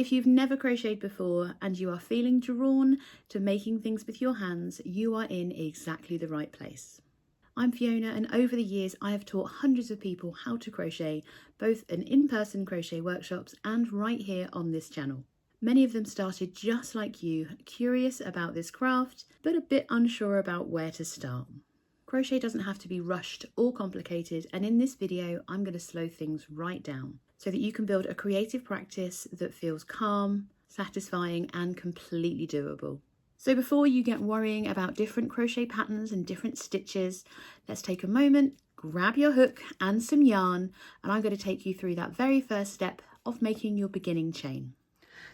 If you've never crocheted before and you are feeling drawn to making things with your hands, you are in exactly the right place. I'm Fiona, and over the years I have taught hundreds of people how to crochet, both in in-person crochet workshops and right here on this channel. Many of them started just like you, curious about this craft, but a bit unsure about where to start. Crochet doesn't have to be rushed or complicated, and in this video I'm going to slow things right down so that you can build a creative practice that feels calm, satisfying and completely doable. So before you get worrying about different crochet patterns and different stitches, let's take a moment, grab your hook and some yarn, and I'm going to take you through that very first step of making your beginning chain.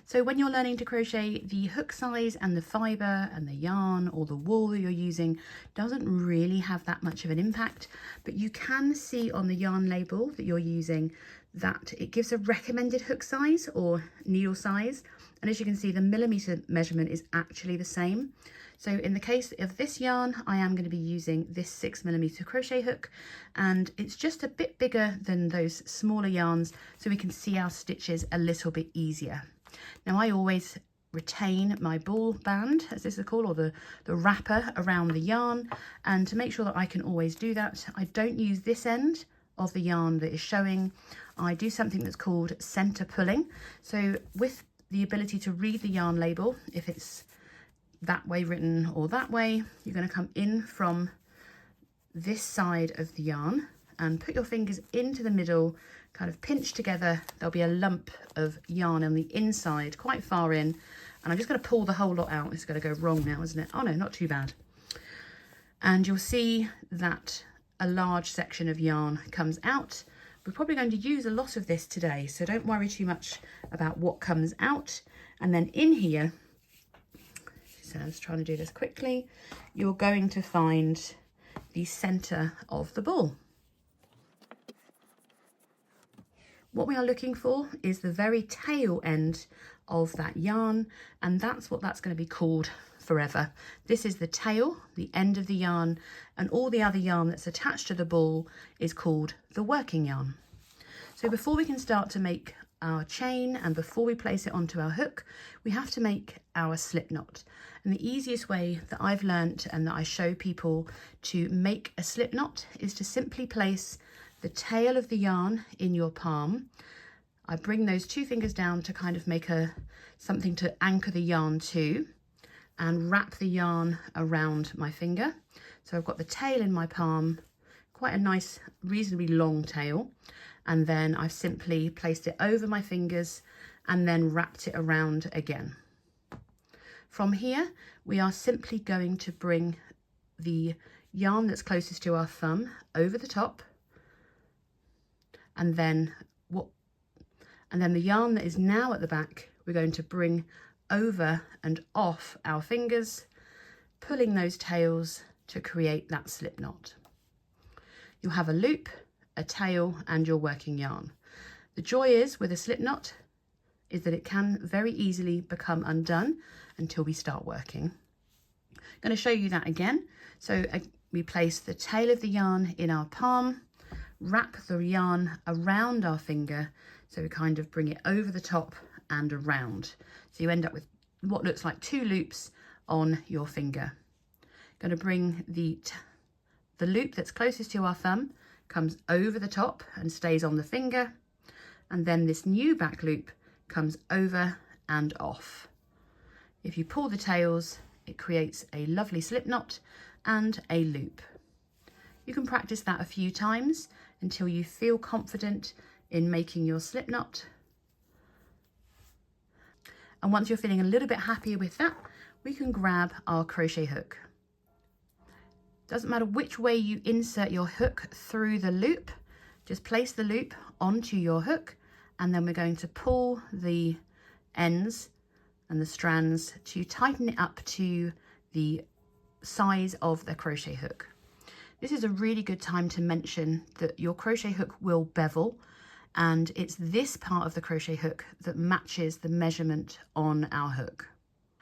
So when you're learning to crochet, the hook size and the fibre and the yarn or the wool that you're using doesn't really have that much of an impact, but you can see on the yarn label that you're using that it gives a recommended hook size or needle size. And as you can see, the millimetre measurement is actually the same. So in the case of this yarn, I am going to be using this 6mm crochet hook, and it's just a bit bigger than those smaller yarns, so we can see our stitches a little bit easier. Now I always retain my ball band, as this is called, or the wrapper around the yarn, and to make sure that I can always do that, I don't use this end of the yarn that is showing. I do something that's called center pulling. So with the ability to read the yarn label, if it's that way written or that way, you're going to come in from this side of the yarn and put your fingers into the middle, kind of pinch together. There'll be a lump of yarn on the inside, quite far in, and I'm just going to pull the whole lot out. It's going to go wrong now, isn't it? Oh no, not too bad. And you'll see that a large section of yarn comes out. We're probably going to use a lot of this today, so don't worry too much about what comes out. And then in here, so I'm just trying to do this quickly, you're going to find the center of the ball. What we are looking for is the very tail end of that yarn, and that's what that's going to be called forever. This is the tail, the end of the yarn, and all the other yarn that's attached to the ball is called the working yarn. So before we can start to make our chain and before we place it onto our hook, we have to make our slip knot. And the easiest way that I've learnt and that I show people to make a slip knot is to simply place the tail of the yarn in your palm. I bring those two fingers down to kind of make something to anchor the yarn to, and wrap the yarn around my finger. So I've got the tail in my palm, quite a nice, reasonably long tail, and then I've simply placed it over my fingers and then wrapped it around again. From here, we are simply going to bring the yarn that's closest to our thumb over the top, and then the yarn that is now at the back, we're going to bring over and off our fingers, pulling those tails to create that slip knot. You'll have a loop, a tail, and your working yarn. The joy is with a slip knot is that it can very easily become undone until we start working. I'm going to show you that again. So we place the tail of the yarn in our palm, wrap the yarn around our finger, so we kind of bring it over the top and around. So you end up with what looks like two loops on your finger. Going to bring the loop that's closest to our thumb, comes over the top and stays on the finger, and then this new back loop comes over and off. If you pull the tails, it creates a lovely slip knot and a loop. You can practice that a few times until you feel confident in making your slip knot. And once you're feeling a little bit happier with that, we can grab our crochet hook. Doesn't matter which way you insert your hook through the loop, just place the loop onto your hook, and then we're going to pull the ends and the strands to tighten it up to the size of the crochet hook. This is a really good time to mention that your crochet hook will bevel, and it's this part of the crochet hook that matches the measurement on our hook.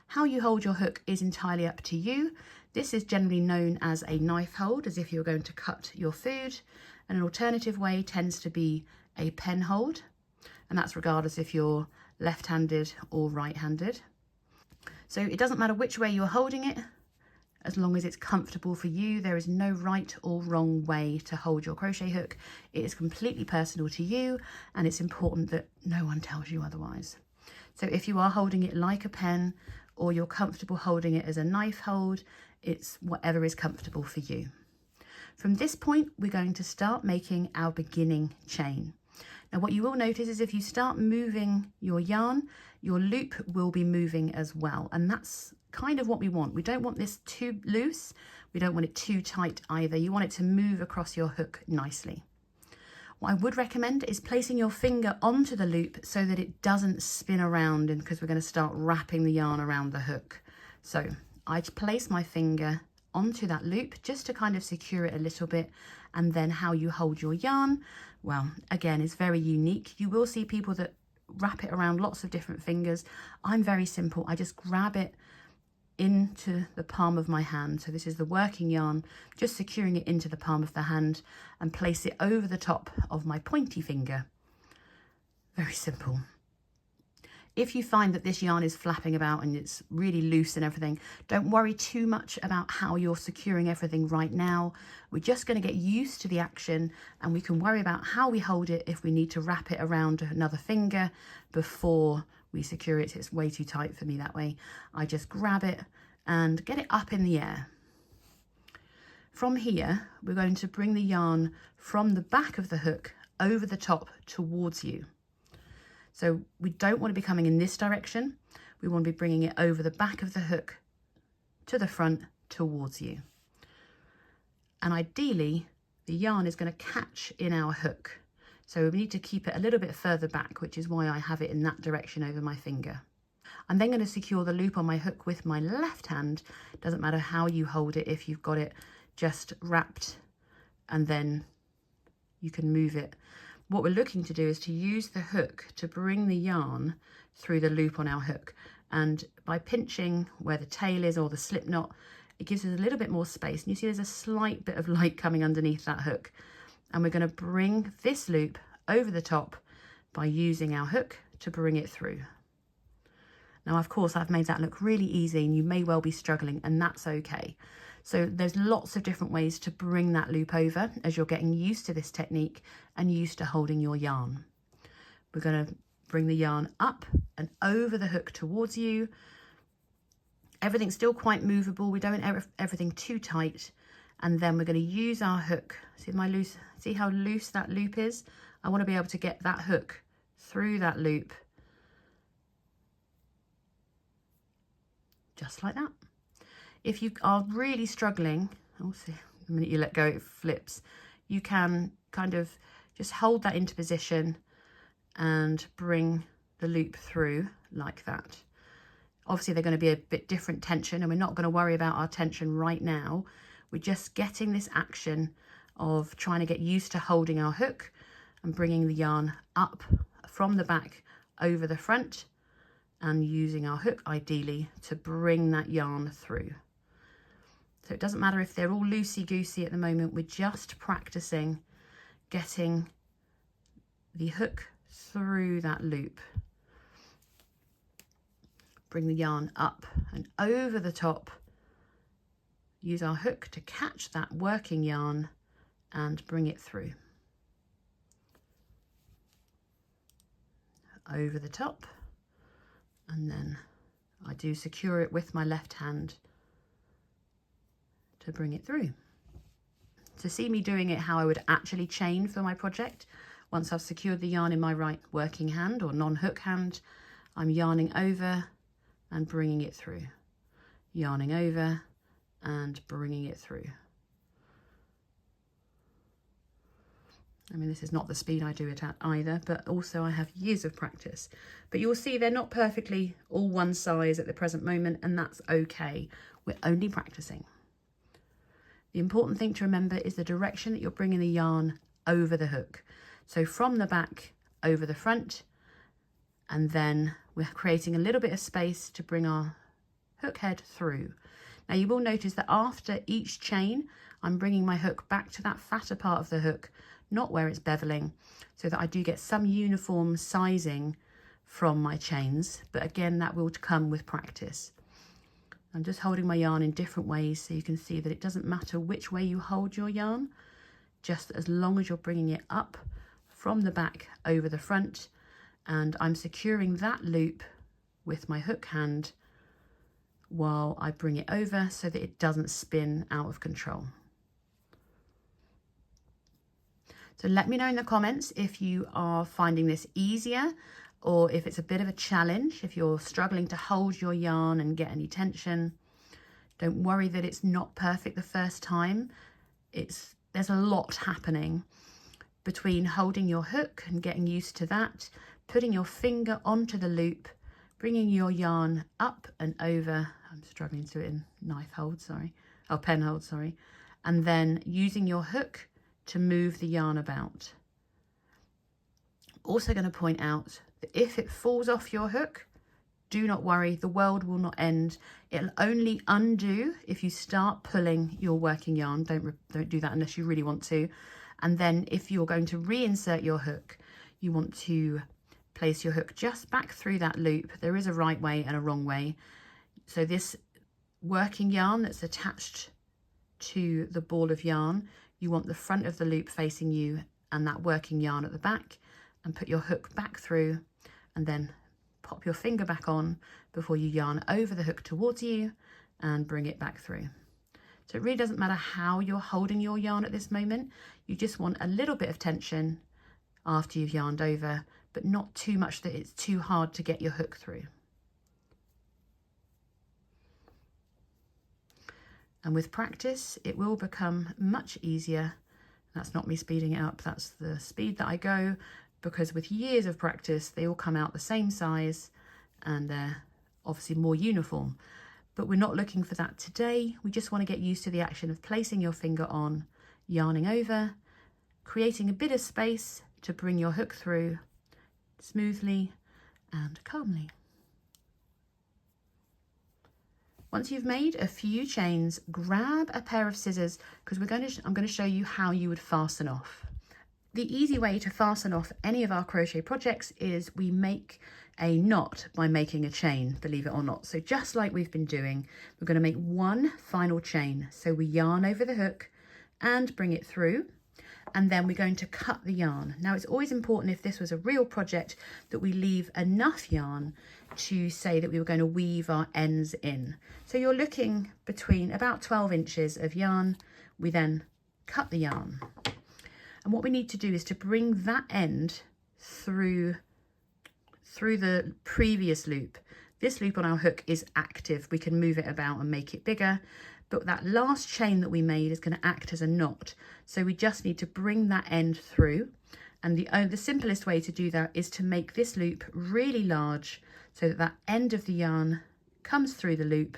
How you hold your hook is entirely up to you. This is generally known as a knife hold, as if you're going to cut your food, and an alternative way tends to be a pen hold, and that's regardless if you're left-handed or right-handed. So it doesn't matter which way you're holding it, as long as it's comfortable for you. There is no right or wrong way to hold your crochet hook. It is completely personal to you, and it's important that no one tells you otherwise. So if you are holding it like a pen, or you're comfortable holding it as a knife hold, it's whatever is comfortable for you. From this point, we're going to start making our beginning chain. Now what you will notice is if you start moving your yarn, your loop will be moving as well. And that's kind of what we want. We don't want this too loose. We don't want it too tight either. You want it to move across your hook nicely. What I would recommend is placing your finger onto the loop so that it doesn't spin around, and because we're going to start wrapping the yarn around the hook. So I place my finger onto that loop just to kind of secure it a little bit, and then how you hold your yarn, well, again, is very unique. You will see people that wrap it around lots of different fingers. I'm very simple. I just grab it into the palm of my hand. So this is the working yarn, just securing it into the palm of the hand and place it over the top of my pointy finger. Very simple. If you find that this yarn is flapping about and it's really loose and everything, don't worry too much about how you're securing everything right now. We're just going to get used to the action, and we can worry about how we hold it if we need to wrap it around another finger before we secure it. It's way too tight for me that way. I just grab it and get it up in the air. From here, we're going to bring the yarn from the back of the hook over the top towards you. So we don't want to be coming in this direction. We want to be bringing it over the back of the hook to the front towards you. And ideally, the yarn is going to catch in our hook. So we need to keep it a little bit further back, which is why I have it in that direction over my finger. I'm then going to secure the loop on my hook with my left hand. Doesn't matter how you hold it, if you've got it just wrapped, and then you can move it. What we're looking to do is to use the hook to bring the yarn through the loop on our hook. And by pinching where the tail is or the slip knot, it gives us a little bit more space. And you see there's a slight bit of light coming underneath that hook. And we're going to bring this loop over the top by using our hook to bring it through. Now, of course, I've made that look really easy, and you may well be struggling, and that's okay. So there's lots of different ways to bring that loop over as you're getting used to this technique and used to holding your yarn. We're going to bring the yarn up and over the hook towards you. Everything's still quite movable. We don't want everything too tight. And then we're going to use our hook. See how loose that loop is? I want to be able to get that hook through that loop. Just like that. If you are really struggling, see, the minute you let go, it flips. You can kind of just hold that into position and bring the loop through like that. Obviously, they're going to be a bit different tension, and we're not going to worry about our tension right now. We're just getting this action of trying to get used to holding our hook and bringing the yarn up from the back over the front, and using our hook ideally to bring that yarn through. So it doesn't matter if they're all loosey-goosey at the moment, we're just practicing getting the hook through that loop. Bring the yarn up and over the top. Use our hook to catch that working yarn and bring it through. Over the top, and then I do secure it with my left hand to bring it through. To see me doing it how I would actually chain for my project, once I've secured the yarn in my right working hand or non-hook hand, I'm yarning over and bringing it through. Yarning over and bringing it through. I mean, this is not the speed I do it at either, but also I have years of practice. But you'll see they're not perfectly all one size at the present moment, and that's okay. We're only practicing. The important thing to remember is the direction that you're bringing the yarn over the hook. So from the back over the front, and then we're creating a little bit of space to bring our hook head through. Now you will notice that after each chain, I'm bringing my hook back to that fatter part of the hook, not where it's beveling, so that I do get some uniform sizing from my chains, but again, that will come with practice. I'm just holding my yarn in different ways so you can see that it doesn't matter which way you hold your yarn, just as long as you're bringing it up from the back over the front, and I'm securing that loop with my hook hand while I bring it over so that it doesn't spin out of control. So let me know in the comments if you are finding this easier or if it's a bit of a challenge, if you're struggling to hold your yarn and get any tension. Don't worry that it's not perfect the first time. There's a lot happening between holding your hook and getting used to that, putting your finger onto the loop, bringing your yarn up and over. I'm struggling to do it in knife hold, sorry. Oh, pen hold, sorry. And then using your hook to move the yarn about. Also going to point out that if it falls off your hook, do not worry, the world will not end. It'll only undo if you start pulling your working yarn. Don't do that unless you really want to. And then if you're going to reinsert your hook, you want to place your hook just back through that loop. There is a right way and a wrong way. So this working yarn that's attached to the ball of yarn, you want the front of the loop facing you and that working yarn at the back, and put your hook back through and then pop your finger back on before you yarn over the hook towards you and bring it back through. So it really doesn't matter how you're holding your yarn at this moment. You just want a little bit of tension after you've yarned over, but not too much that it's too hard to get your hook through. And with practice, it will become much easier. That's not me speeding it up, that's the speed that I go, because with years of practice, they all come out the same size and they're obviously more uniform. But we're not looking for that today. We just want to get used to the action of placing your finger on, yarning over, creating a bit of space to bring your hook through smoothly and calmly. Once you've made a few chains, grab a pair of scissors because I'm going to show you how you would fasten off. The easy way to fasten off any of our crochet projects is we make a knot by making a chain, believe it or not. So just like we've been doing, we're going to make one final chain. So we yarn over the hook and bring it through, and then we're going to cut the yarn. Now it's always important, if this was a real project, that we leave enough yarn to say that we were going to weave our ends in. So you're looking between about 12 inches of yarn. We then cut the yarn. And what we need to do is to bring that end through the previous loop. This loop on our hook is active. We can move it about and make it bigger, but that last chain that we made is going to act as a knot. So we just need to bring that end through. And the simplest way to do that is to make this loop really large so that that end of the yarn comes through the loop.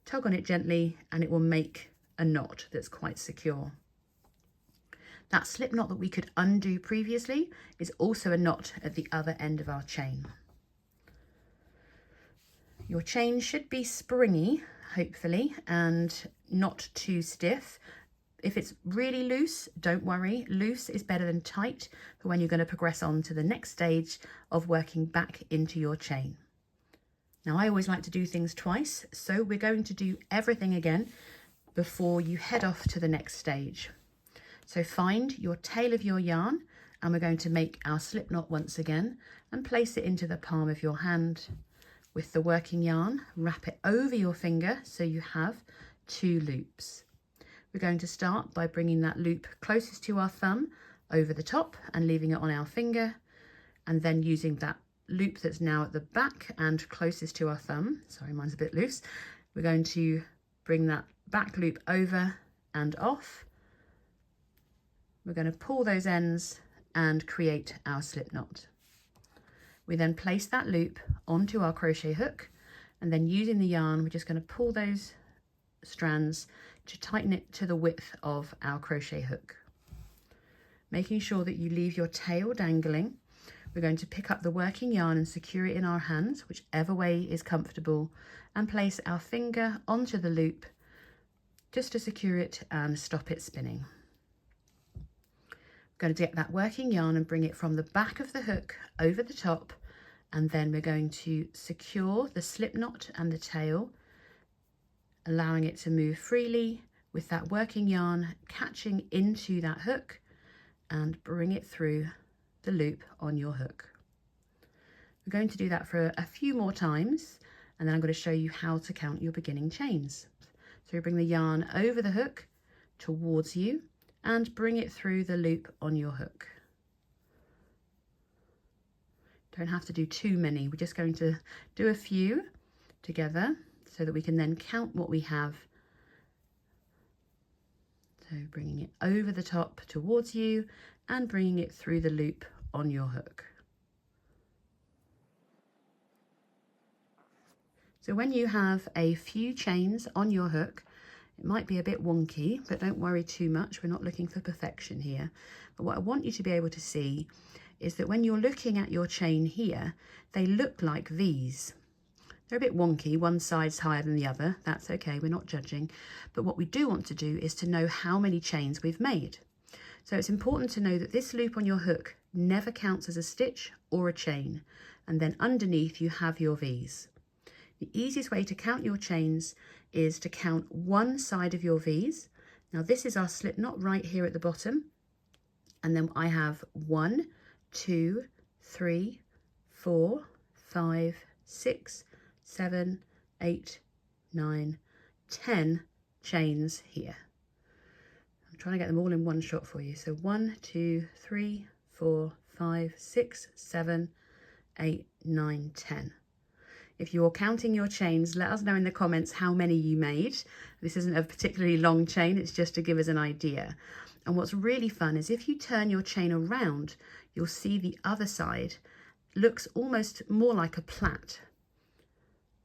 Tug on it gently and it will make a knot that's quite secure. That slip knot that we could undo previously is also a knot at the other end of our chain. Your chain should be springy, hopefully, and not too stiff. If it's really loose, don't worry. Loose is better than tight for when you're going to progress on to the next stage of working back into your chain. Now, I always like to do things twice, so we're going to do everything again before you head off to the next stage. So find your tail of your yarn, and we're going to make our slip knot once again and place it into the palm of your hand. With the working yarn, wrap it over your finger so you have 2 loops. We're going to start by bringing that loop closest to our thumb over the top and leaving it on our finger, and then using that loop that's now at the back and closest to our thumb, sorry, mine's a bit loose, we're going to bring that back loop over and off. We're going to pull those ends and create our slip knot. We then place that loop onto our crochet hook, and then using the yarn, we're just going to pull those strands to tighten it to the width of our crochet hook. Making sure that you leave your tail dangling, we're going to pick up the working yarn and secure it in our hands, whichever way is comfortable, and place our finger onto the loop just to secure it and stop it spinning. Going to get that working yarn and bring it from the back of the hook over the top, and then we're going to secure the slip knot and the tail, allowing it to move freely with that working yarn catching into that hook, and bring it through the loop on your hook. We're going to do that for a few more times, and then I'm going to show you how to count your beginning chains. So you bring the yarn over the hook towards you and bring it through the loop on your hook. Don't have to do too many, we're just going to do a few together so that we can then count what we have. So bringing it over the top towards you and bringing it through the loop on your hook. So when you have a few chains on your hook, it might be a bit wonky, but don't worry too much. We're not looking for perfection here. But what I want you to be able to see is that when you're looking at your chain here, they look like V's. They're a bit wonky, one side's higher than the other. That's okay, we're not judging. But what we do want to do is to know how many chains we've made. So it's important to know that this loop on your hook never counts as a stitch or a chain. And then underneath you have your V's. The easiest way to count your chains is to count one side of your V's. Now this is our slip knot right here at the bottom. And then I have 1, 2, 3, 4, 5, 6, 7, 8, 9, 10 chains here. I'm trying to get them all in one shot for you. So 1, 2, 3, 4, 5, 6, 7, 8, 9, 10. If you're counting your chains, let us know in the comments how many you made. This isn't a particularly long chain, it's just to give us an idea. And what's really fun is if you turn your chain around, you'll see the other side looks almost more like a plait.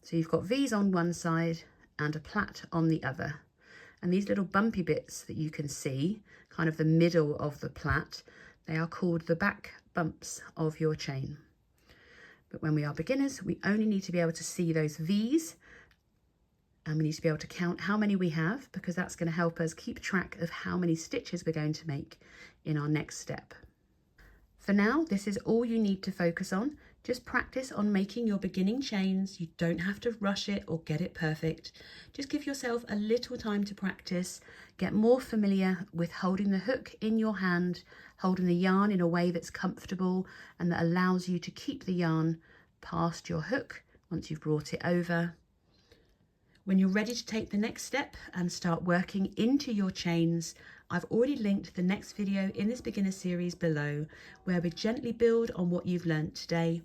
So you've got V's on one side and a plait on the other. And these little bumpy bits that you can see, kind of the middle of the plait, they are called the back bumps of your chain. But when we are beginners, we only need to be able to see those V's, and we need to be able to count how many we have, because that's going to help us keep track of how many stitches we're going to make in our next step. For now, this is all you need to focus on. Just practice on making your beginning chains. You don't have to rush it or get it perfect. Just give yourself a little time to practice, get more familiar with holding the hook in your hand, holding the yarn in a way that's comfortable and that allows you to keep the yarn past your hook once you've brought it over. When you're ready to take the next step and start working into your chains, I've already linked the next video in this beginner series below, where we gently build on what you've learnt today.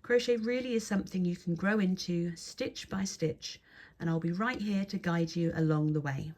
Crochet really is something you can grow into stitch by stitch, and I'll be right here to guide you along the way.